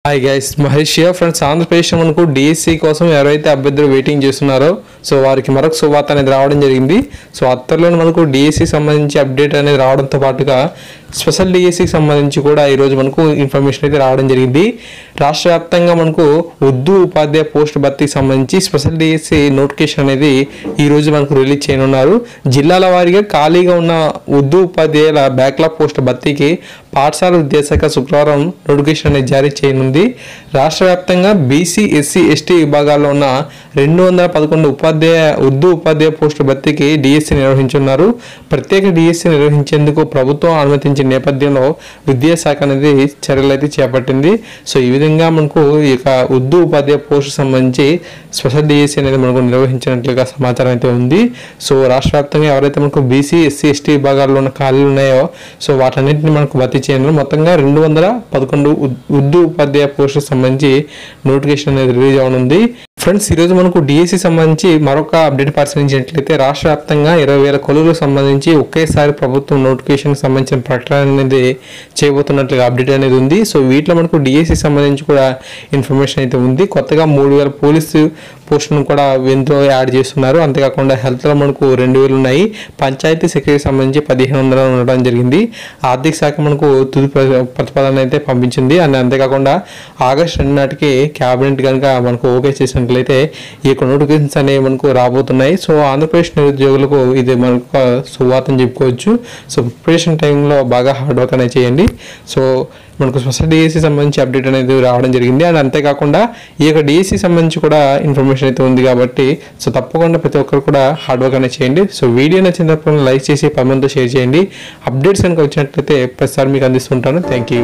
Hi guys, Mahesh here friends. Andhra Pradesh మనకు DSC కోసం ఎవరైతే అభ్యర్థులు వెయిటింగ్ చేస్తున్నారో సో వారికి మరొక శుభవార్త అనేది రావడం జరిగింది. సో అత్తర్లోనే మనకు డిఎస్సి సంబంధించి అప్డేట్ అనేది రావడంతో పాటుగా స్పెషల్ డిఎస్సికి సంబంధించి కూడా ఈరోజు మనకు ఇన్ఫర్మేషన్ అయితే రావడం జరిగింది. రాష్ట్ర వ్యాప్తంగా మనకు ఉర్దూ ఉపాధ్యాయ పోస్ట్ భర్తీకి సంబంధించి స్పెషల్ డిఎస్సి నోటిఫికేషన్ అనేది ఈరోజు మనకు రిలీజ్ చేయనున్నారు. జిల్లాల వారీగా ఖాళీగా ఉన్న ఉర్దూ ఉపాధ్యాయుల బ్యాక్లాగ్ పోస్ట్ భర్తీకి పాఠశాల విద్యాశాఖ శుక్రవారం నోటిఫికేషన్ అనేది జారీ చేయనుంది. రాష్ట్ర వ్యాప్తంగా బీసీ, ఎస్సీ, ఎస్టీ విభాగాల్లో ఉన్న 211 ఉర్దూ ఉపాధ్యాయ పోస్టు భర్తీకి డిఎస్సి నిర్వహించున్నారు. ప్రత్యేక డిఎస్సి నిర్వహించేందుకు ప్రభుత్వం అనుమతించిన నేపథ్యంలో విద్యాశాఖ అనేది చర్యలు అయితే చేపట్టింది. సో ఈ విధంగా మనకు ఈ యొక్క ఉర్దూ ఉపాధ్యాయ పోస్టు సంబంధించి స్పెషల్ డిఎస్సి అనేది మనకు నిర్వహించినట్లుగా సమాచారం అయితే ఉంది. సో రాష్ట్ర వ్యాప్తంగా ఎవరైతే మనకు బీసీ, ఎస్సీ, ఎస్టీ విభాగాల్లో ఉన్న ఖాళీలు ఉన్నాయో సో వాటన్నింటినీ మనకు భర్తీ చేయడం మొత్తంగా 211 ఉర్దూ ఉపాధ్యాయ పోస్టుకు సంబంధించి నోటిఫికేషన్ అనేది రిలీజ్ అవనుంది. ఫ్రెండ్స్, ఈరోజు మనకు డిఎస్సి సంబంధించి మరొక అప్డేట్ పరిశీలించినట్లయితే రాష్ట్ర వ్యాప్తంగా 20,000 కొలువులకు సంబంధించి ఒకేసారి ప్రభుత్వం నోటిఫికేషన్కి సంబంధించిన ప్రకటన అనేది చేయబోతున్నట్లుగా అప్డేట్ అనేది ఉంది. సో వీటిలో మనకు డిఎస్సి సంబంధించి కూడా ఇన్ఫర్మేషన్ అయితే ఉంది. కొత్తగా 3,000 పోలీసు పోస్టులను కూడా ఇందులో యాడ్ చేస్తున్నారు. అంతేకాకుండా హెల్త్లో మనకు 2,000 ఉన్నాయి. పంచాయతీ సెక్రటరీకి సంబంధించి 1,500 ఉండడం జరిగింది. ఆర్థిక శాఖ మనకు తుది ప్రతిపాదన అయితే పంపించింది. అండ్ అంతేకాకుండా ఆగస్టు 2 నాటికి క్యాబినెట్ కనుక మనకు ఓకే చేసినట్లయితే ఈ యొక్క నోటిఫికేషన్స్ అనేవి మనకు రాబోతున్నాయి. సో ఆంధ్రప్రదేశ్ నిరుద్యోగులకు ఇది మనకు శుభవార్తని చెప్పుకోవచ్చు. సో ప్రిపరేషన్ టైంలో బాగా హార్డ్ వర్క్ అనేది చేయండి. సో మనకు స్పెషల్ డిఎస్సి సంబంధించి అప్డేట్ అనేది రావడం జరిగింది. అండ్ అంతేకాకుండా ఈ యొక్క డిఎస్సి సంబంధించి కూడా ఇన్ఫర్మేషన్ అయితే ఉంది కాబట్టి సో తప్పకుండా ప్రతి ఒక్కరు కూడా హార్డ్ వర్క్ అనేది చేయండి. సో వీడియో నచ్చిన తప్పకుండా లైక్ చేసి 10 మందితో షేర్ చేయండి. అప్డేట్స్ కనుక వచ్చినట్లయితే ప్రతిసారి మీకు అందిస్తుంటాను. Thank you.